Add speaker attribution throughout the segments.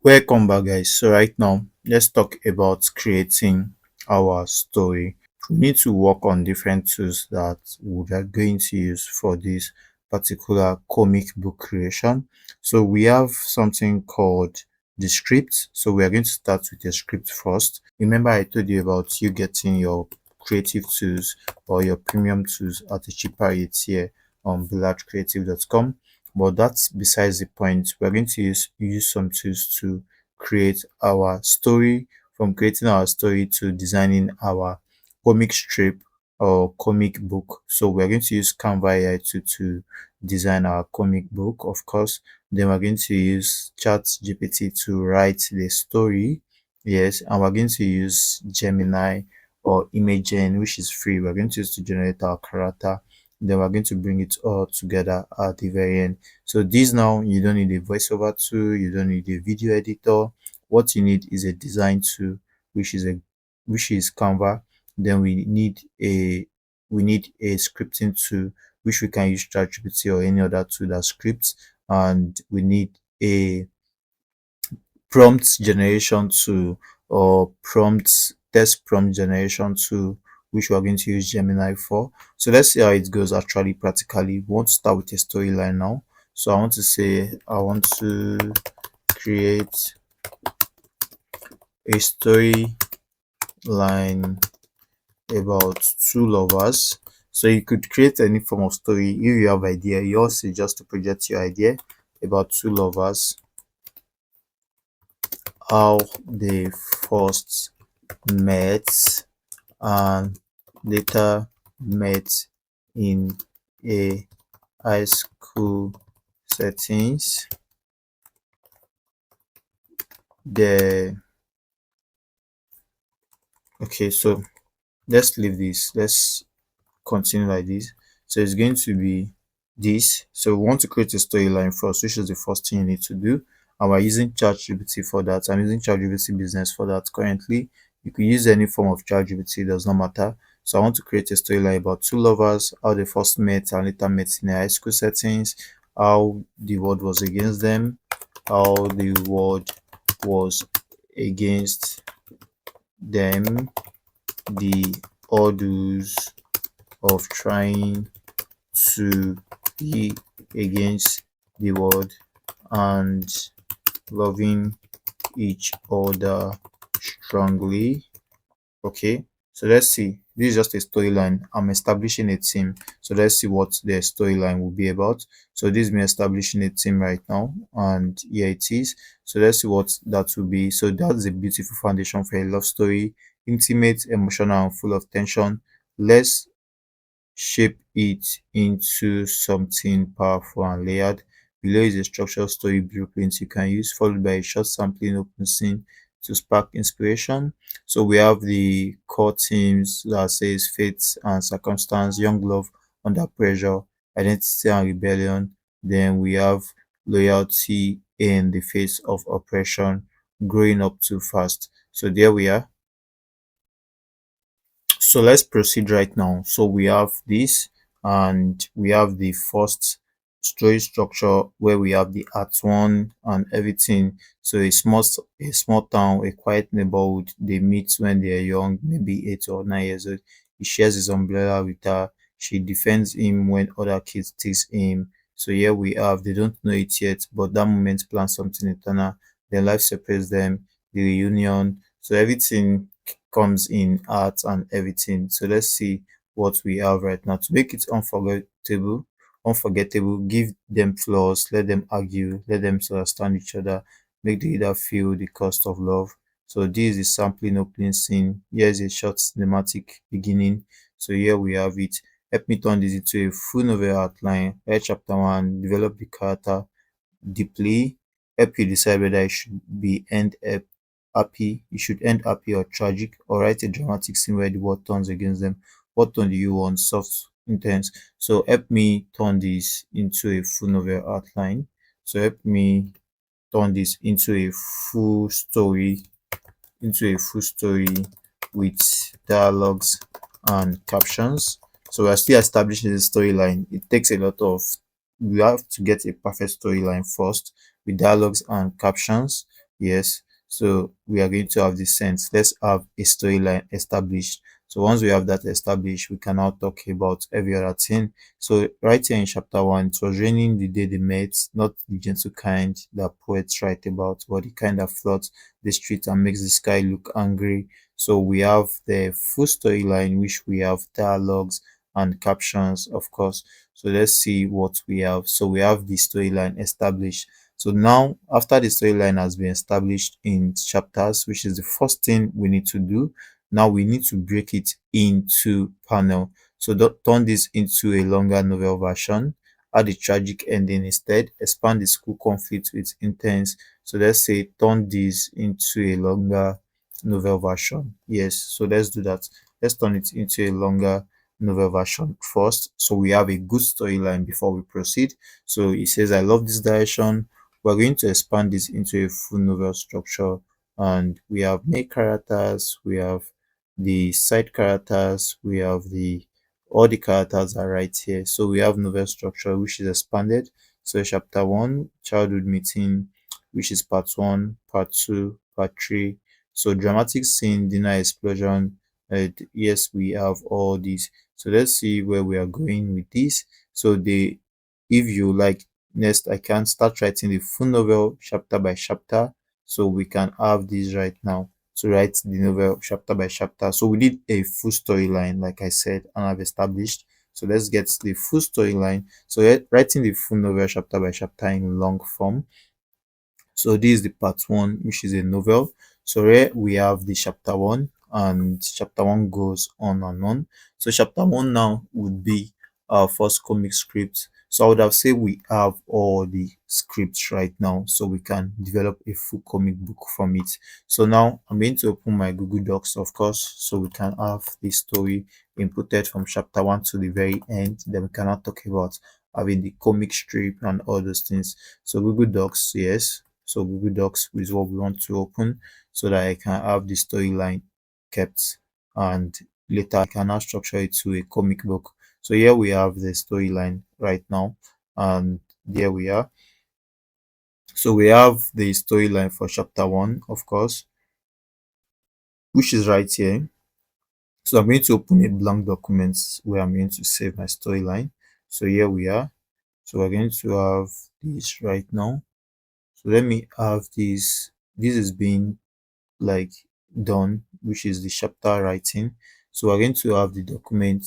Speaker 1: Welcome back, guys. So right now, let's talk about creating our story. We need to work on different tools that we are going to use for this particular comic book creation. So we have something called the script. So we are going to start with the script first. Remember, I told you about you getting your creative tools or your premium tools at a cheaper rate here on BillardCreative.com. But that's besides the point. We're going to use some tools to create our story, from creating our story to designing our comic strip or comic book. So we're going to use Canva AI to design our comic book, of course. Then we're going to use Chat GPT to write the story. Yes, and we're going to use Gemini or Imagen, which is free. We're going to use to generate our character. Then we're going to bring it all together at the very end. So this, now you don't need a voiceover tool, you don't need a video editor. What you need is a design tool, which is a which is Canva. Then we need a scripting tool, which we can use ChatGPT or any other tool that scripts, and we need a prompt generation tool or text prompt generation tool, which we are going to use Gemini for. So let's see how it goes actually practically. We want to start with a storyline now. So I want to say I want to create a storyline about two lovers. So you could create any form of story if you have idea. You also just to project your idea about two lovers, how they first met and later met in a high school settings. The okay, so let's leave this. Let's continue like this. So it's going to be this. So we want to create a storyline first, which is the first thing you need to do. And we're using ChatGPT for that. I'm using ChatGPT Business for that currently. You could use any form of ChatGPT, it does not matter. So I want to create a storyline about two lovers, how they first met and later met in a high school settings, how the world was against them, how the world was against them, the odds of trying to be against the world and loving each other strongly. Okay, so let's see. This is just a storyline. I'm establishing a team. So let's see what the storyline will be about. So this is me establishing a team right now, and here it is. So let's see what that will be. So that's a beautiful foundation for a love story, intimate, emotional, and full of tension. Let's shape it into something powerful and layered. Below is a structured story blueprint you can use, followed by a short sampling open scene to spark inspiration. So we have the core themes that says fate and circumstance, young love under pressure, identity and rebellion. Then we have loyalty in the face of oppression, growing up too fast. So there we are. So let's proceed right now. So we have this, and we have the first story structure where we have the act one and everything. So a small town, a quiet neighborhood. They meet when they are young, maybe 8 or 9 years old. He shares his umbrella with her. She defends him when other kids tease him. So here we have, they don't know it yet, but that moment plans something eternal. Their life separates them, the reunion. So everything comes in art and everything. So let's see what we have right now to make it unforgettable. Give them flaws, let them argue, let them understand each other, make the reader feel the cost of love. So this is the sampling opening scene. Here's a short cinematic beginning. So here we have it. Help me turn this into a full novel outline. Write chapter one, develop the character deeply, help you decide whether it should be happy, it should end happy or tragic, or write a dramatic scene where the world turns against them. What tone do you want? Soft, intense. So help me turn this into a full novel outline. So help me turn this full story, into a full story with dialogues and captions. So we're still establishing the storyline. It takes a lot of, we have to get a perfect storyline first with dialogues and captions. Yes. So we are going to have the sense. Let's have a storyline established. So once we have that established, we can now talk about every other thing. So right here in chapter one, it was raining the day they met, not the gentle kind that poets write about, but the kind that floods the street and makes the sky look angry. So we have the full storyline, which we have dialogues and captions, of course. So let's see what we have. So we have the storyline established. So now, after the storyline has been established in chapters, which is the first thing we need to do, now we need to break it into panel. So turn this into a longer novel version, add a tragic ending instead, expand the school conflict with intense. So let's say turn this into a longer novel version. Yes, so let's do that. Let's turn it into a longer novel version first. So we have a good storyline before we proceed. So it says, I love this direction. We're going to expand this into a full novel structure, and we have main characters, we have the side characters, we have the all the characters are right here. So we have novel structure which is expanded. So chapter one, childhood meeting, which is part one, part two, part three. So dramatic scene, dinner explosion. Yes, we have all these. So let's see where we are going with this. So the if you like, next I can start writing the full novel chapter by chapter. So we can have this right now to write the novel chapter by chapter. So we need a full storyline, like I said, and I've established. So let's get the full storyline. So writing the full novel chapter by chapter in long form. So this is the part one, which is a novel. So here we have the chapter one, and chapter one goes on and on. So chapter one now would be our first comic script. So I would have said we have all the scripts right now, so we can develop a full comic book from it. So now I'm going to open my Google Docs, of course, so we can have the story inputted from chapter one to the very end. Then we cannot talk about having the comic strip and all those things. So Google Docs, yes. So Google Docs is what we want to open so that I can have the storyline kept, and later I can now structure it to a comic book. So here we have the storyline right now, and there we are. So we have the storyline for chapter one, of course, which is right here. So I'm going to open a blank document where I'm going to save my storyline. So here we are. So we're going to have this right now. So let me have this. This is being like done, which is the chapter writing. So we're going to have the document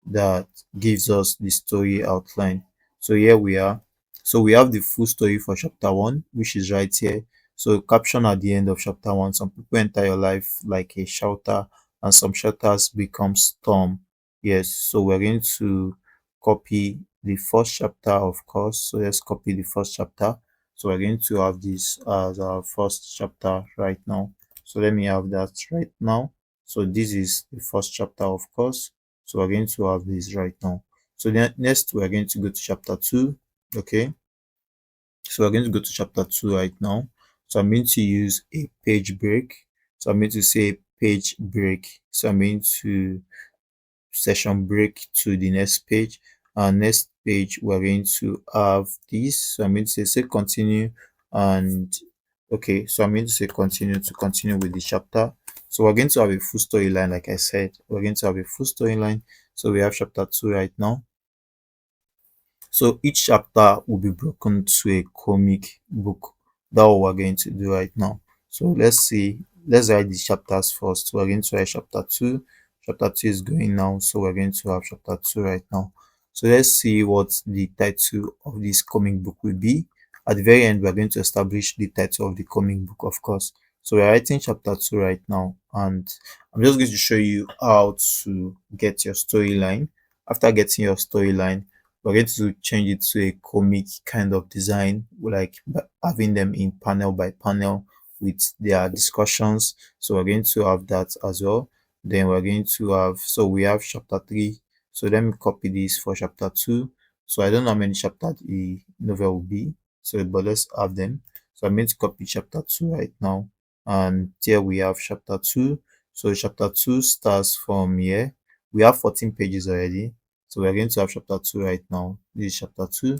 Speaker 1: that gives us the story outline. So here we are. So we have the full story for chapter one, which is right here. So caption at the end of chapter one, some people enter your life like a shelter, and some shelters become storm. Yes, so we're going to copy the first chapter, of course. So let's copy the first chapter. So we're going to have this as our first chapter right now. So let me have that right now. So this is the first chapter, of course. So we're going to have this right now. So then next we're going to go to chapter two. Okay. So we're going to go to chapter two right now. So I'm going to use a page break. So I'm going to say page break. So I'm going to session break to the next page. Next page we're going to have this. So I'm going to say continue, and okay, so I'm going to say continue to continue with the chapter. So we're going to have a full storyline, like I said. We're going to have a full storyline. So we have chapter two right now. So each chapter will be broken to a comic book. That's what we're going to do right now. So let's see. Let's write the chapters first. So we're going to write chapter two. Chapter two is going now. So we're going to have chapter two right now. So let's see what the title of this comic book will be. At the very end, we're going to establish the title of the comic book, of course. So we're writing chapter two right now, and I'm just going to show you how to get your storyline. After getting your storyline, we're going to change it to a comic kind of design, like having them in panel by panel with their discussions. So we're going to have that as well. Then we're going to have, so we have chapter three. So let me copy this for chapter two. So I don't know how many chapters the novel will be. So but let's have them. So I'm going to copy chapter two right now. And here we have chapter two. So chapter two starts from here. We have 14 pages already. So we're going to have chapter two right now. This is chapter two.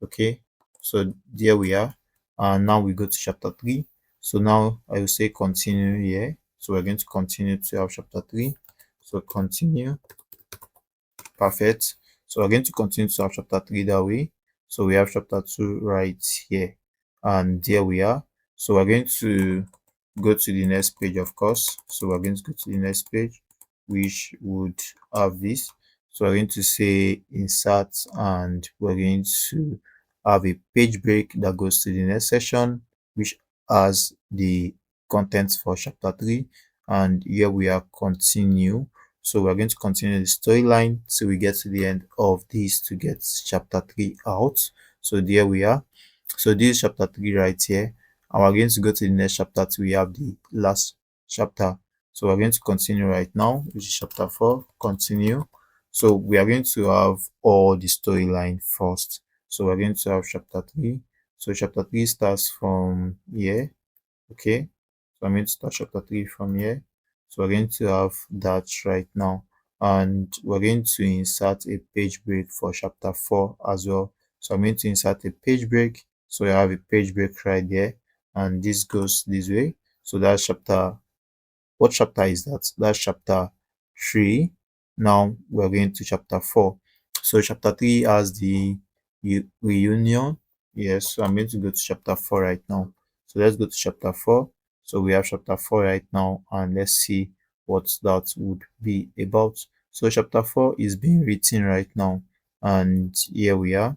Speaker 1: Okay. So there we are. And now we go to chapter three. So now I will say continue here. So we're going to continue to have chapter 3. So continue. Perfect. So we're going to continue to have chapter 3 that way. So we have chapter 2 right here. And there we are. So we're going to go to the next page, of course. So we're going to go to the next page, which would have this. So we're going to say insert, and we're going to have a page break that goes to the next session, which has the contents for chapter 3. And here we are continue. So we're going to continue the storyline till we get to the end of this to get chapter 3 out. So there we are. So this is chapter 3 right here. And we're going to go to the next chapter till we have the last chapter. So we're going to continue right now, which is chapter 4. Continue. So we are going to have all the storyline first. So we're going to have chapter 3. So chapter 3 starts from here. Okay. So I'm going to start chapter 3 from here. So we're going to have that right now. And we're going to insert a page break for chapter 4 as well. So I'm going to insert a page break. So I have a page break right there. And this goes this way. So that's chapter, what chapter is that? That's chapter 3. Now we're going to chapter 4. So chapter 3 has the reunion. Yes, so I'm going to go to chapter 4 right now. So let's go to chapter 4. So we have chapter 4 right now, and let's see what that would be about. So chapter 4 is being written right now, and here we are.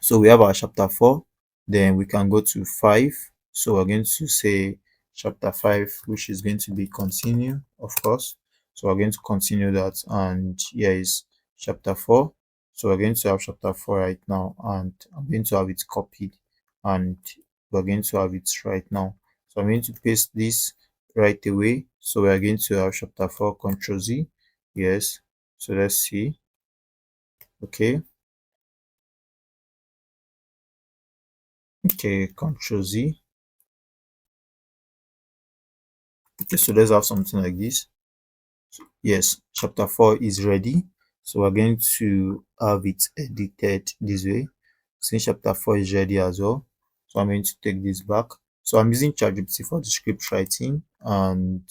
Speaker 1: So we have our chapter 4, then we can go to 5. So we're going to say chapter 5, which is going to be continue, of course. So we're going to continue that, and here is chapter 4. So we're going to have chapter 4 right now, and I'm going to have it copied, and we're going to have it right now. So I'm going to paste this right away. So we're going to have chapter 4, Control Z. Yes. So let's see. Okay. Okay, Control Z. Okay, so let's have something like this. Yes, chapter 4 is ready. So we're going to have it edited this way. Since chapter 4 is ready as well, so I'm going to take this back. So I'm using ChatGPT for the script writing and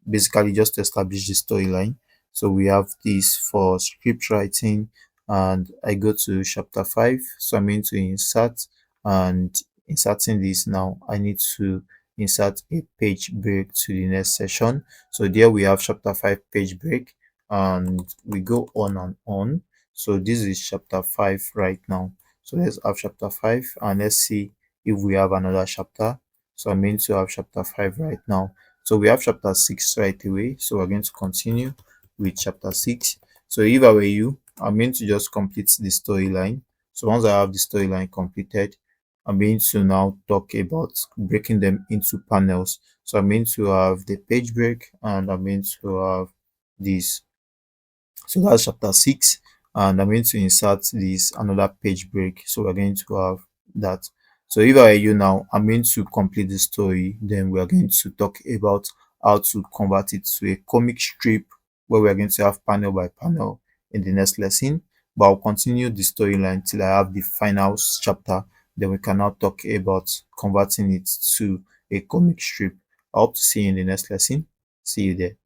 Speaker 1: basically just to establish the storyline. So we have this for script writing, and I go to chapter 5. So I'm going to insert, and inserting this now, I need to insert a page break to the next session. So there we have chapter 5 page break, and we go on and on. So this is chapter 5 right now. So let's have chapter 5, and let's see if we have another chapter. So I'm going to have chapter 5 right now. So we have chapter 6 right away. So we're going to continue with chapter 6. So if I were you, I'm going to just complete the storyline. So once I have the storyline completed, I'm going to now talk about breaking them into panels. So I'm going to have the page break, and I'm going to have this. So that's chapter 6, and I'm going to insert this another page break. So we're going to have that. So if I were you now, I'm going to complete the story. Then we are going to talk about how to convert it to a comic strip, where we're going to have panel by panel in the next lesson. But I'll continue the storyline till I have the final chapter. Then we can now talk about converting it to a comic strip. I hope to see you in the next lesson. See you there.